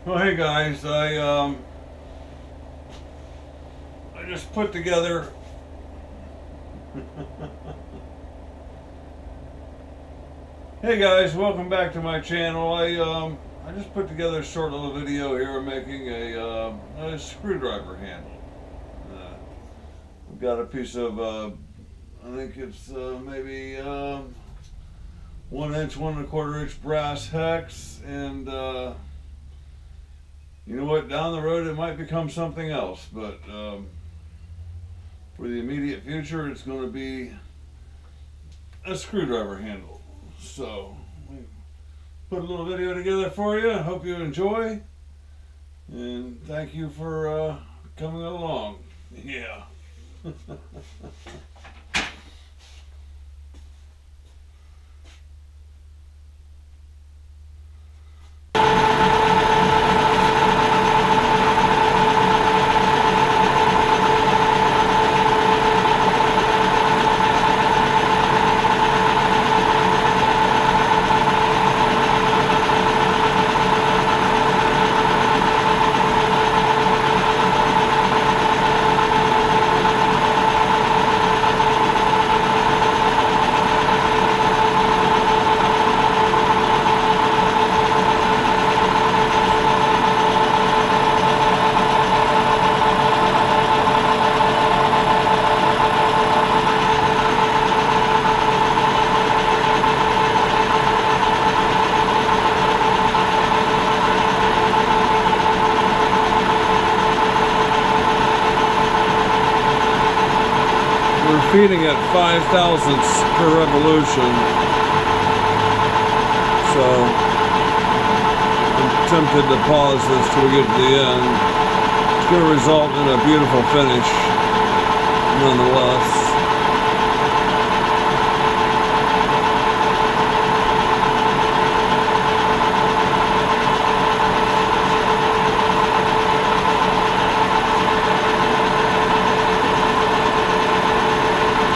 Well, hey guys, I just put together Hey guys, welcome back to my channel. I just put together a short little video here making a screwdriver handle. I've got a piece of I think it's maybe 1 inch, 1 1/4 inch brass hex, and you know what, down the road it might become something else, but for the immediate future it's going to be a screwdriver handle. So we put a little video together for you. I hope you enjoy, and thank you for coming along. Yeah. We're feeding at 5,000ths per revolution, so I'm tempted to pause this till we get to the end. It's going to result in a beautiful finish nonetheless.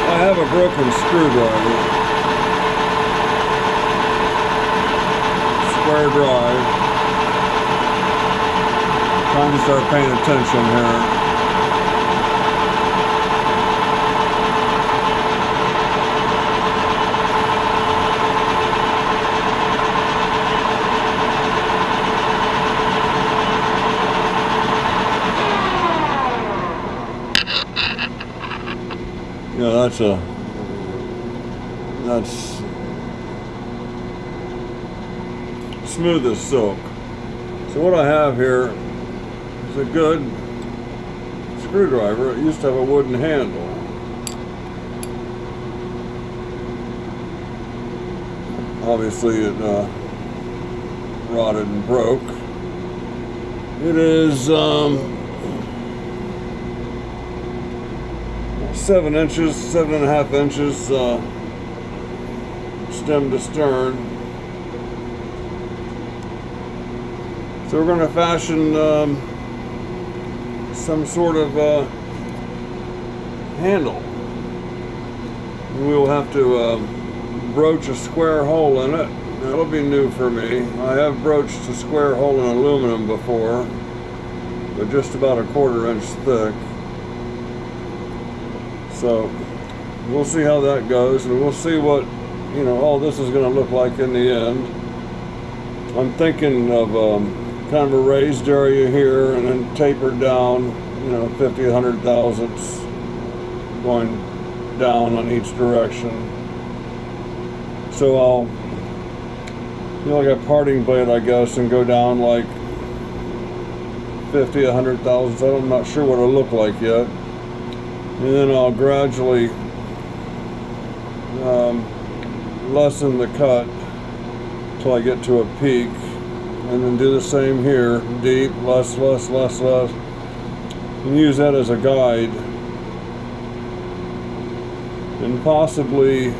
I have a broken screwdriver, square drive. Time to start paying attention here. Yeah, that's smooth as silk. So what I have here is a good screwdriver. It used to have a wooden handle. Obviously it rotted and broke. It is 7 inches, 7.5 inches stem to stern. So we're going to fashion some sort of handle. We will have to broach a square hole in it. That'll be new for me. I have broached a square hole in aluminum before, but just about 1/4 inch thick. So we'll see how that goes, and we'll see what, you know, all this is going to look like in the end. I'm thinking of kind of a raised area here and then tapered down, you know, 50, 100 thousandths going down on each direction. So I'll, you know, like a parting blade, I guess, and go down like 50, 100 thousandths. I'm not sure what it'll look like yet. And then I'll gradually lessen the cut till I get to a peak, and then do the same here, deep, less, and use that as a guide, and possibly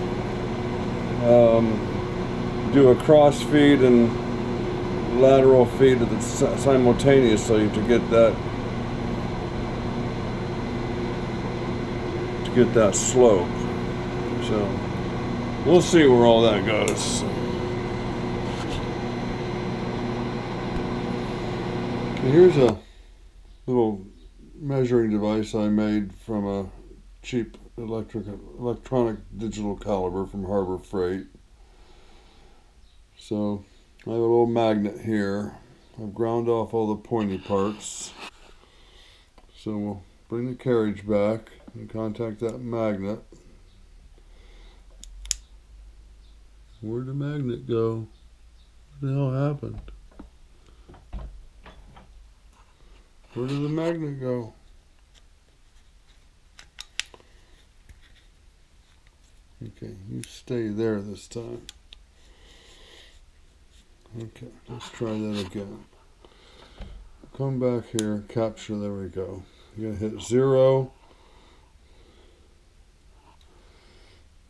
do a cross feed and lateral feed simultaneously to get that slope. So we'll see where all that goes. Here's a little measuring device I made from a cheap electronic digital caliber from Harbor Freight. So I have a little magnet here. I've ground off all the pointy parts. So we'll bring the carriage back and contact that magnet. Where'd the magnet go? What the hell happened? Where did the magnet go? Okay, you stay there this time. Okay, let's try that again. Come back here, capture, there we go. You're gonna hit 0.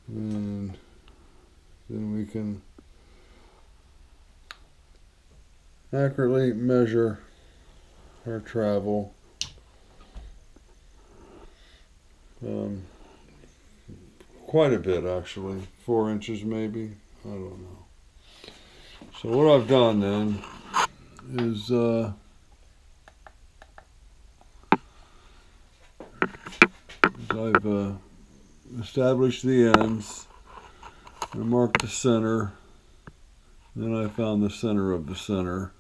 And then we can accurately measure our travel. Quite a bit actually, 4 inches maybe, I don't know. So what I've done then is I've established the ends, I marked the center, then I found the center of the center.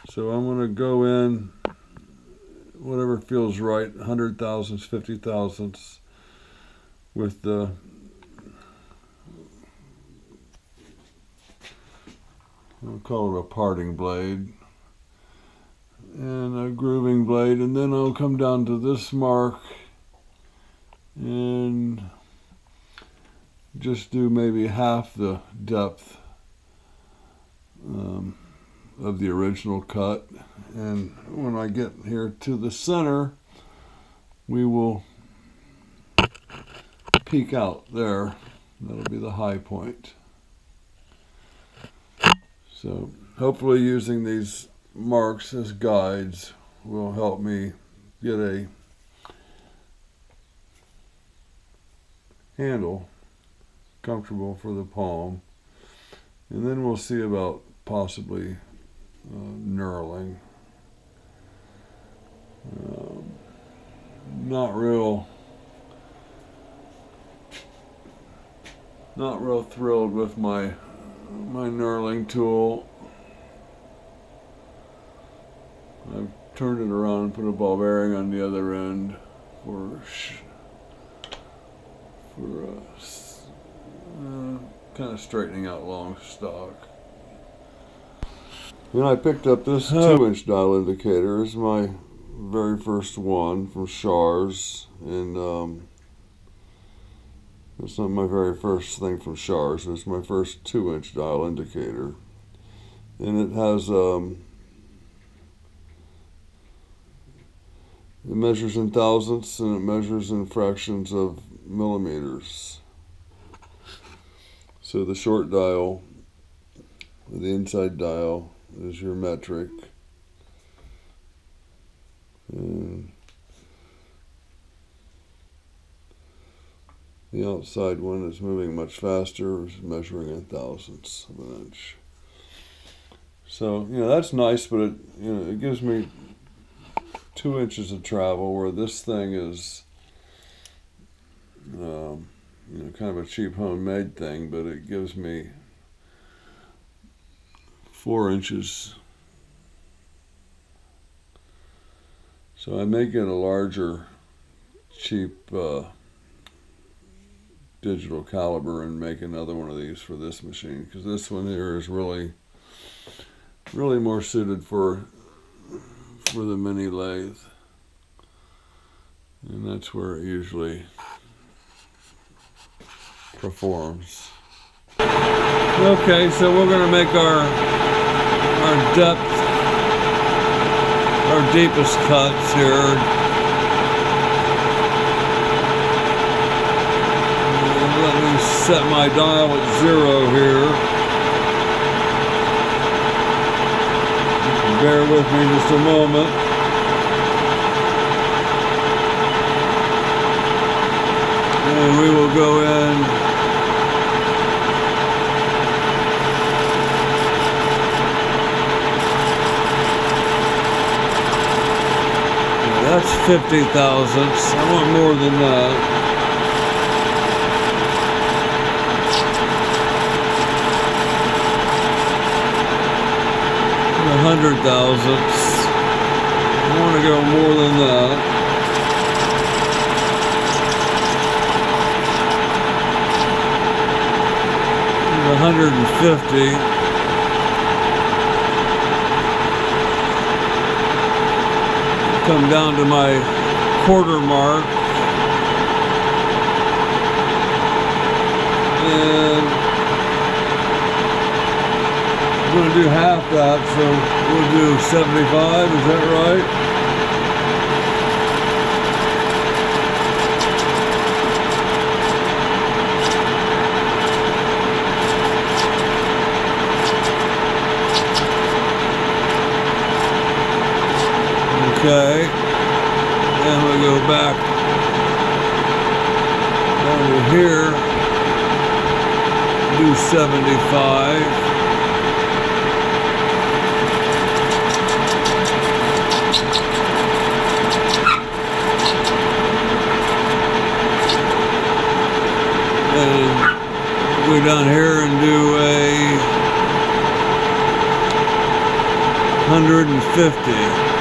So I'm going to go in whatever feels right, 100 thousandths, 50 thousandths, with the I'll call it a parting blade and a grooving blade, and then I'll come down to this mark and just do maybe half the depth of the original cut. And when I get here to the center, we will peek out there. That'll be the high point. So hopefully using these marks as guides will help me get a handle comfortable for the palm. And then we'll see about possibly knurling. Not real thrilled with my knurling tool. I've turned it around and put a ball bearing on the other end for kind of straightening out long stock. Then I picked up this 2-inch dial indicator. It's my very first one from Shars, and it's not my very first thing from Shars. It's my first 2-inch dial indicator, and it has it measures in thousandths and it measures in fractions of millimeters. So the short dial, the inside dial, is your metric, and the outside one is moving much faster, is measuring in thousandths of an inch. So, that's nice, but it gives me 2 inches of travel, where this thing is kind of a cheap homemade thing, but it gives me 4 inches. So I may get a larger, cheap digital caliber and make another one of these for this machine, because this one here is really more suited for the mini lathe, and that's where it usually performs. Okay, so we're going to make our depth, our deepest cuts here. Let me set my dial at 0 here. Bear with me just a moment. And we will go in That's 50 thousandths. I want more than that. 100 thousandths. I want to go more than that. 150. Come down to my quarter mark. And I'm going to do half that, so we'll do 75, is that right? Okay, then we go back over here, do 75. And go down here and do a 150.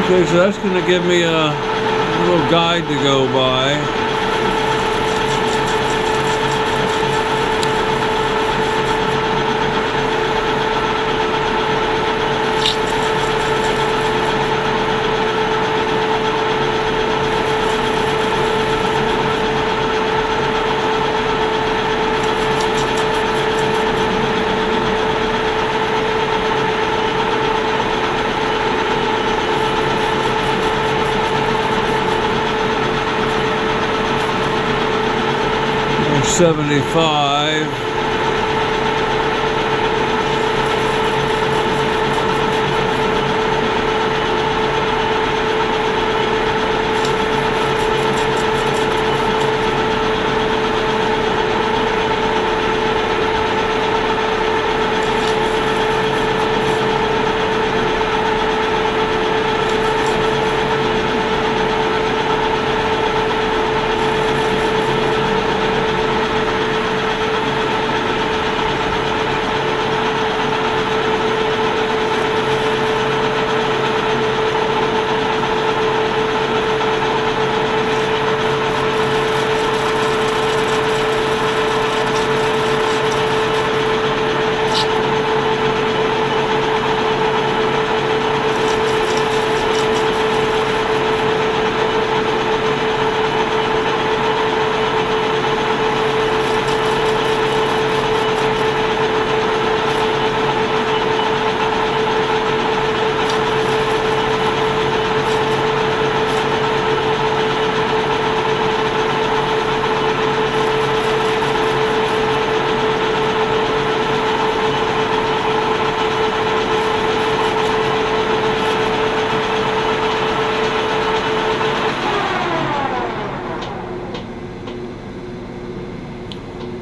Okay, so that's going to give me a little guide to go by. There's 75.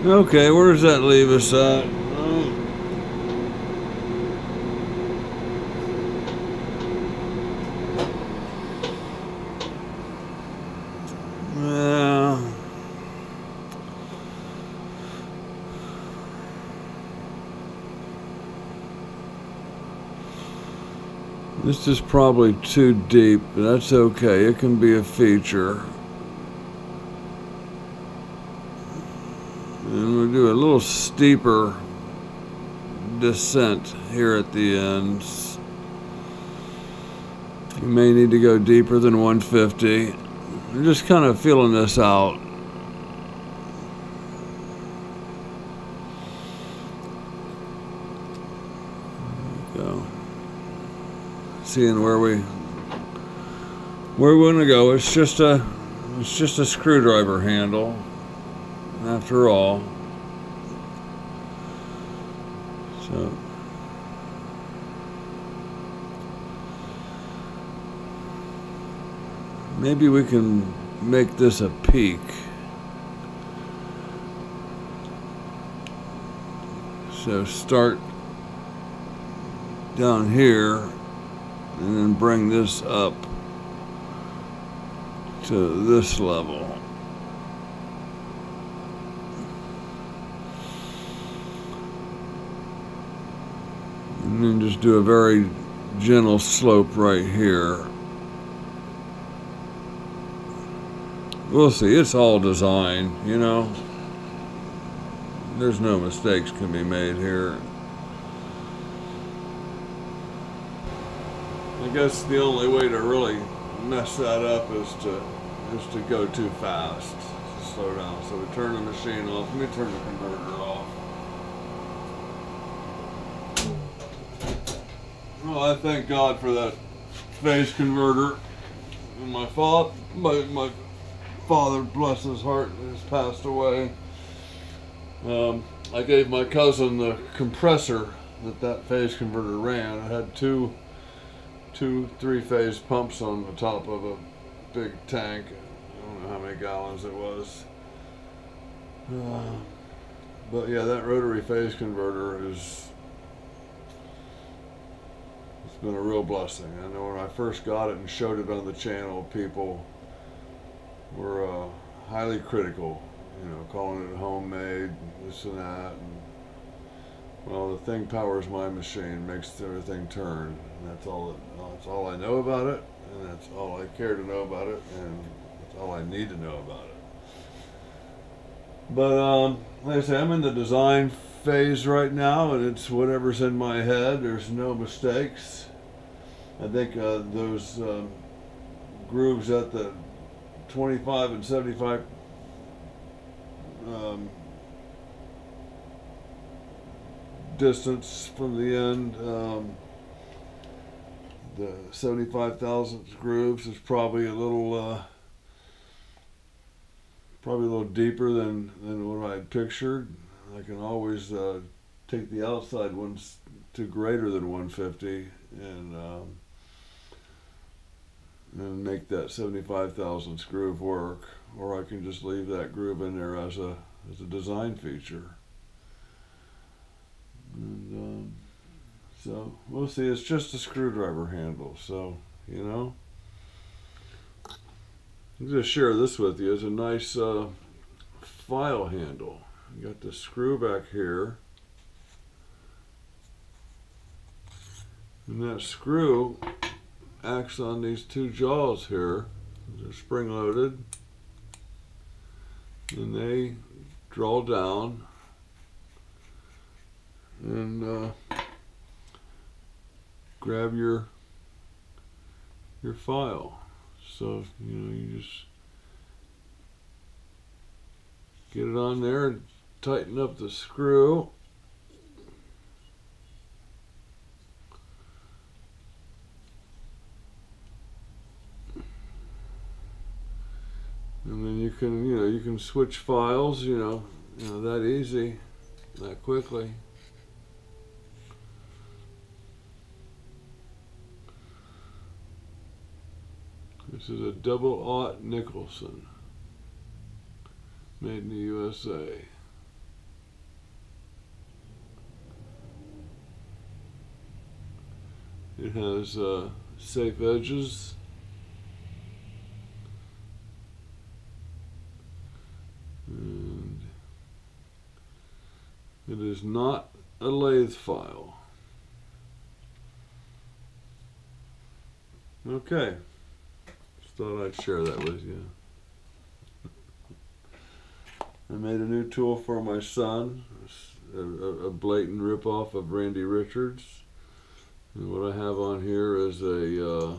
Okay, where does that leave us at? This is probably too deep, but that's okay. It can be a feature. And we'll do a little steeper descent here at the ends. You may need to go deeper than 150. I'm just kind of feeling this out. There we go. Seeing where we where we're gonna go. It's just a screwdriver handle, after all. So maybe we can make this a peak. So start down here and then bring this up to this level. And then just do a very gentle slope right here. We'll see. It's all design, you know. There's no mistakes can be made here. I guess the only way to really mess that up is to go too fast, to slow down. So we turn the machine off. Let me turn the converter off. Well, I thank God for that phase converter. And my father, bless his heart, has passed away. I gave my cousin the compressor that phase converter ran. It had two 3-phase pumps on the top of a big tank. I don't know how many gallons it was. But yeah, that rotary phase converter it's been a real blessing. I know when I first got it and showed it on the channel, people were highly critical, you know, calling it homemade, this and that. And, well, the thing powers my machine, makes everything turn. And that's all I know about it, and that's all I care to know about it, and that's all I need to know about it. But like I say, I'm in the design phase right now, and it's whatever's in my head. There's no mistakes. I think those grooves at the 25 and 75 distance from the end, the 75 thousandths grooves is probably a little deeper than what I had pictured. I can always take the outside ones to greater than 150 and make that 75 thousandths groove work, or I can just leave that groove in there as a design feature. And so we'll see. It's just a screwdriver handle, so you know. I'll just share this with you. It's a nice file handle. You got the screw back here, and that screw acts on these two jaws here. They're spring loaded, and they draw down and grab your file. So you know, you just get it on there and tighten up the screw. And then you can switch files, you know that easy, that quickly. This is a double-aught Nicholson, made in the USA. It has safe edges. And it is not a lathe file. Okay. Just thought I'd share that with you. I made a new tool for my son, a blatant ripoff of Randy Richards. And what I have on here is a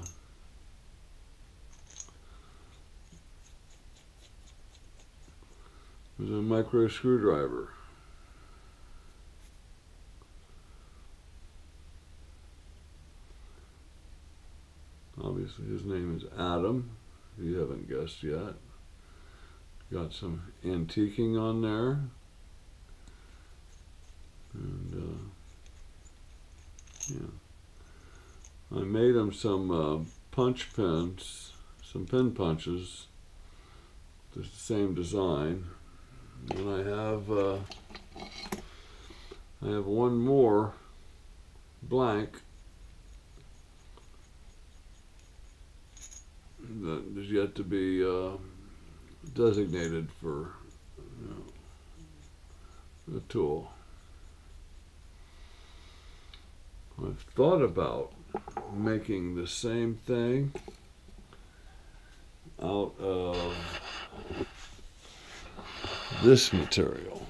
micro screwdriver. I'll be Obviously, his name is Adam, if you haven't guessed yet. Got some antiquing on there. And, yeah. I made him some punch pins, some pin punches, the same design. And I have one more blank that is yet to be designated for the tool. I've thought about making the same thing out of this material.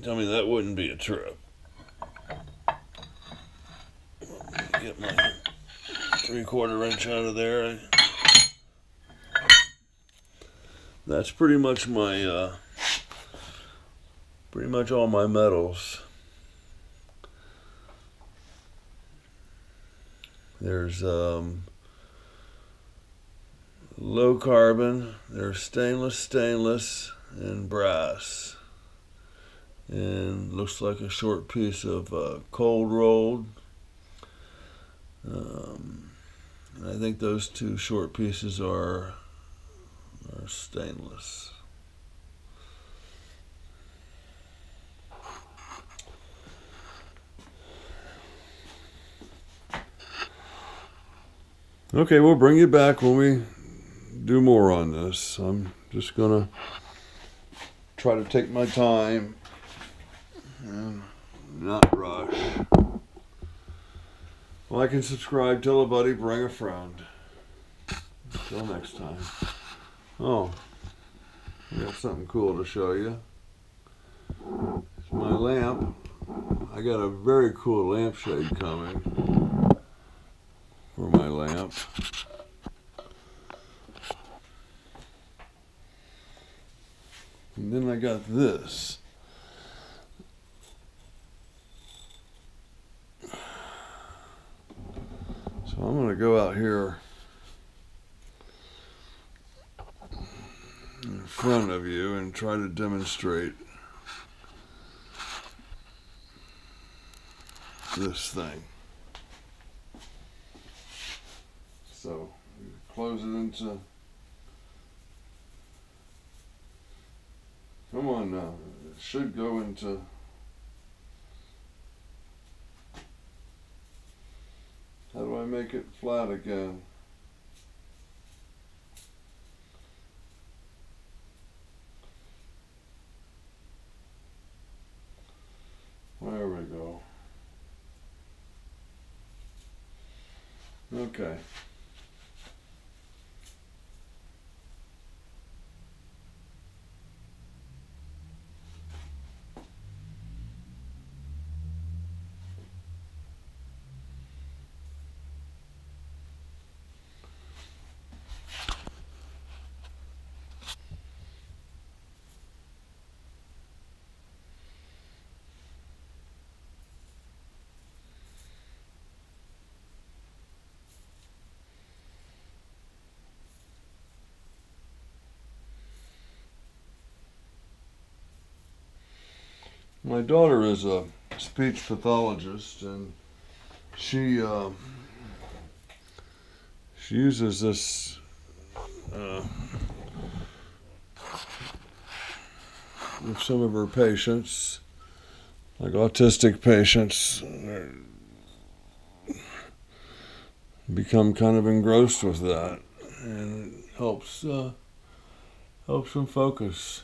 Tell me that wouldn't be a trip. Get my 3/4 inch out of there. That's pretty much my, pretty much all my metals. There's low carbon, there's stainless, and brass. And looks like a short piece of cold rolled. And I think those two short pieces are stainless. Okay, we'll bring you back when we do more on this. I'm just gonna try to take my time and not rush. Like and subscribe, tell a buddy, bring a friend. Until next time. Oh, I got something cool to show you. It's my lamp. I got a very cool lampshade coming for my lamp. And then I got this. So I'm going to go out here in front of you and try to demonstrate this thing. So you close it into, come on now, it should go into, how do I make it flat again? There we go. Okay. My daughter is a speech pathologist, and she uses this with some of her patients, like autistic patients, become kind of engrossed with that, and it helps them focus.